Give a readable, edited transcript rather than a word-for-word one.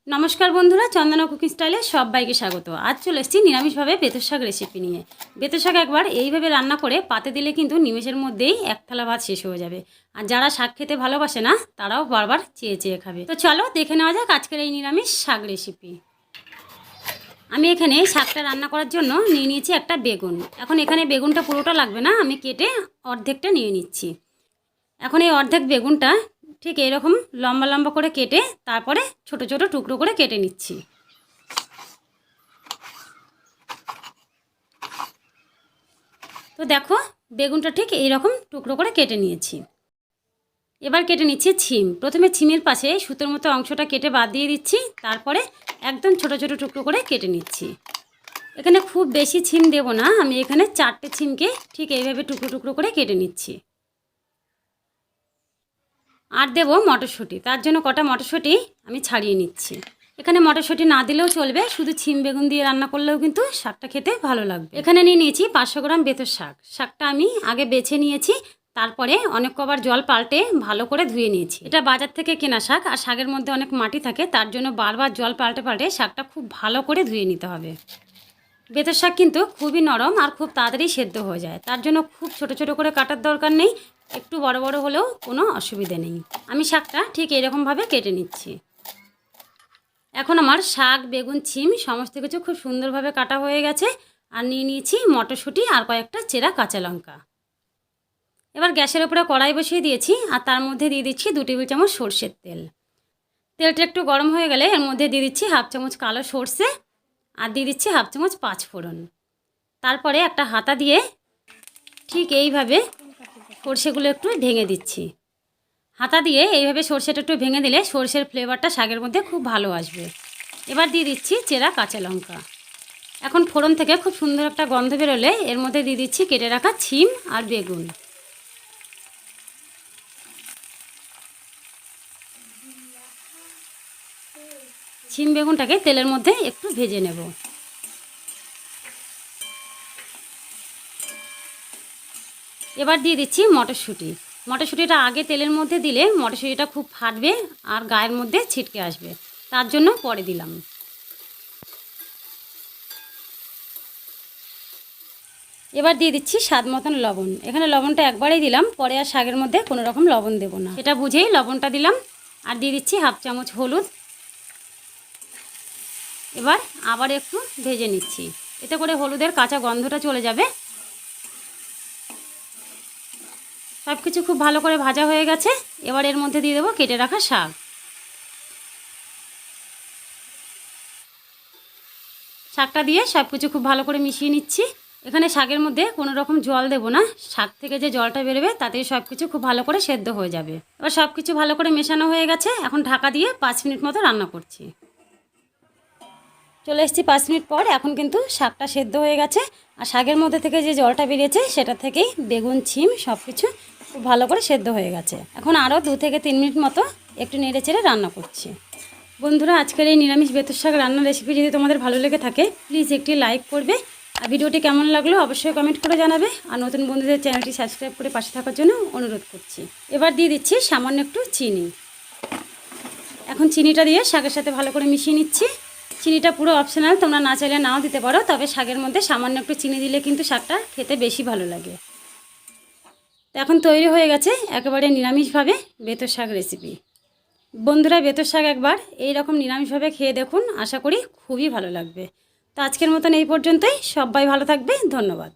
নমস্কার বন্ধুরা, চন্দনা কুকিং স্টাইলে সবাইকে স্বাগত। আজ চলে এসেছি নিরামিষভাবে বেথো শাক রেসিপি নিয়ে। বেথো শাক একবার এইভাবে রান্না করে পাতে দিলে কিন্তু নিমেষের মধ্যেই এক থালা ভাত শেষ হয়ে যাবে। আর যারা শাক খেতে ভালোবাসে না তারাও বারবার চেয়ে চেয়ে খাবে। তো চলো দেখে নেওয়া যাক আজকের এই নিরামিষ শাক রেসিপি। আমি এখানে শাকটা রান্না করার জন্য নিয়ে নিয়েছি একটা বেগুন। এখন এখানে বেগুনটা পুরোটা লাগবে না, আমি কেটে অর্ধেকটা নিয়ে নিচ্ছি। এখন এই অর্ধেক বেগুনটা ঠিক এরকম লম্বা লম্বা করে কেটে তারপরে ছোট ছোট টুকরো করে কেটে নিচ্ছি। তো দেখো বেগুনটা ঠিক এইরকম টুকরো করে কেটে নিয়েছি। এবার কেটে নিচ্ছি ছিম। প্রথমে ছিমের পাশে সুতোর মতো অংশটা কেটে বাদ দিয়ে দিচ্ছি, তারপরে একদম ছোট ছোট টুকরো করে কেটে নিচ্ছি। এখানে খুব বেশি ছিম দেব না, আমি এখানে 4টে ছিমকে ঠিক এইভাবে টুকরো টুকরো করে কেটে নিচ্ছি। আর দেব মটরশুঁটি, তার জন্য কটা মটরশুঁটি আমি ছাড়িয়ে নিচ্ছি। এখানে মটরশুঁটি না দিলেও চলবে, শুধু ছিম বেগুন দিয়ে রান্না করলেও কিন্তু শাকটা খেতে ভালো লাগবে। এখানে নিয়ে নিয়েছি 500 গ্রাম বেথো শাক। শাকটা আমি আগে বেছে নিয়েছি, তারপরে অনেক কবার জল পাল্টে ভালো করে ধুয়ে নিয়েছি। এটা বাজার থেকে কেনা শাক, আর শাকের মধ্যে অনেক মাটি থাকে, তার জন্য বারবার জল পাল্টে পাল্টে শাকটা খুব ভালো করে ধুয়ে নিতে হবে। বেথো শাক কিন্তু খুবই নরম আর খুব তাড়াতাড়ি সেদ্ধ হয়ে যায়, তার জন্য খুব ছোট ছোট করে কাটার দরকার নেই, একটু বড় বড় হলেও কোনো অসুবিধে নেই। আমি শাকটা ঠিক এরকমভাবে কেটে নিচ্ছি। এখন আমার শাক, বেগুন, ছিম সমস্ত কিছু খুব সুন্দরভাবে কাটা হয়ে গেছে। আর নিয়ে নিয়েছি মটরশুঁটি আর কয়েকটা চেরা কাঁচা লঙ্কা। এবার গ্যাসের উপরে কড়াই বসিয়ে দিয়েছি, আর তার মধ্যে দিয়ে দিচ্ছি 2 টেবিল চামচ সর্ষের তেল। তেলটা একটু গরম হয়ে গেলে এর মধ্যে দিয়ে দিচ্ছি 1/2 চামচ কালো সর্ষে, আর দিয়ে দিচ্ছি 1/2 চামচ 5 ফোড়ন। তারপরে একটা হাতা দিয়ে ঠিক এইভাবে সর্ষেগুলো একটু ভেঙে দিচ্ছি। হাতা দিয়ে এইভাবে সর্ষেটা একটু ভেঙে দিলে সর্ষের ফ্লেভারটা শাকের মধ্যে খুব ভালো আসবে। এবার দিয়ে দিচ্ছি চেরা কাঁচা লঙ্কা। এখন ফোড়ন থেকে খুব সুন্দর একটা গন্ধ বেরোলে এর মধ্যে দিয়ে দিচ্ছি কেটে রাখা ছিম আর বেগুন। ছিম বেগুনটাকে তেলের মধ্যে একটু ভেজে নেব। এবার দিয়ে দিচ্ছি মটরশুঁটি। মটরশুঁটিটা আগে তেলের মধ্যে দিলে মটরশুঁটিটা খুব ফাটবে আর গায়ের মধ্যে ছিটকে আসবে, তার জন্য পরে দিলাম। এবার দিয়ে দিচ্ছি স্বাদ মতন লবণ। এখানে লবণটা একবারেই দিলাম, পরে আর শাকের মধ্যে কোনো রকম লবণ দেবো না, সেটা বুঝেই লবণটা দিলাম। আর দিয়ে দিচ্ছি 1/2 চামচ হলুদ। এবার আবার একটু ভেজে নিচ্ছি, এতে করে হলুদের কাঁচা গন্ধটা চলে যাবে। সব কিছু খুব ভালো করে ভাজা হয়ে গেছে। এবার এর মধ্যে দিয়ে দেবো কেটে রাখা শাক। শাকটা দিয়ে সব কিছু খুব ভালো করে মিশিয়ে নিচ্ছি। এখানে শাকের মধ্যে কোনো রকম জল দেবো না, শাক থেকে যে জলটা বেরোবে তাতে সব কিছু খুব ভালো করে সেদ্ধ হয়ে যাবে। এবার সব কিছু ভালো করে মেশানো হয়ে গেছে, এখন ঢাকা দিয়ে 5 মিনিট মতো রান্না করছি। চলে এসেছি 5 মিনিট পর। এখন কিন্তু শাকটা সেদ্ধ হয়ে গেছে, আর শাকের মধ্যে থেকে যে জলটা বেরিয়েছে সেটা থেকেই বেগুন, ছিম সব কিছু খুব ভালো করে সেদ্ধ হয়ে গেছে। এখন আরও 2 থেকে 3 মিনিট মতো একটু নেড়ে চেড়ে রান্না করছি। বন্ধুরা, আজকের এই নিরামিষ বেথো শাক রান্নার রেসিপি যদি তোমাদের ভালো লেগে থাকে প্লিজ একটি লাইক করবে, আর ভিডিওটি কেমন লাগলো অবশ্যই কমেন্ট করে জানাবে। আর নতুন বন্ধুদের চ্যানেলটি সাবস্ক্রাইব করে পাশে থাকার জন্য অনুরোধ করছি। এবার দিয়ে দিচ্ছি সামান্য একটু চিনি। এখন চিনিটা দিয়ে শাকের সাথে ভালো করে মিশিয়ে নিচ্ছি। চিনিটা পুরো অপশনাল, তোমরা না চাইলে নাও দিতে পারো, তবে শাকের মধ্যে সামান্য একটু চিনি দিলে কিন্তু শাকটা খেতে বেশি ভালো লাগে। তো এখন তৈরি হয়ে গেছে একেবারে নিরামিষভাবে বেথো শাক রেসিপি। বন্ধুরা, বেথো শাক একবার এই রকম নিরামিষভাবে খেয়ে দেখুন, আশা করি খুবই ভালো লাগবে। তো আজকের মতন এই পর্যন্তই। সবাই ভালো থাকবে, ধন্যবাদ।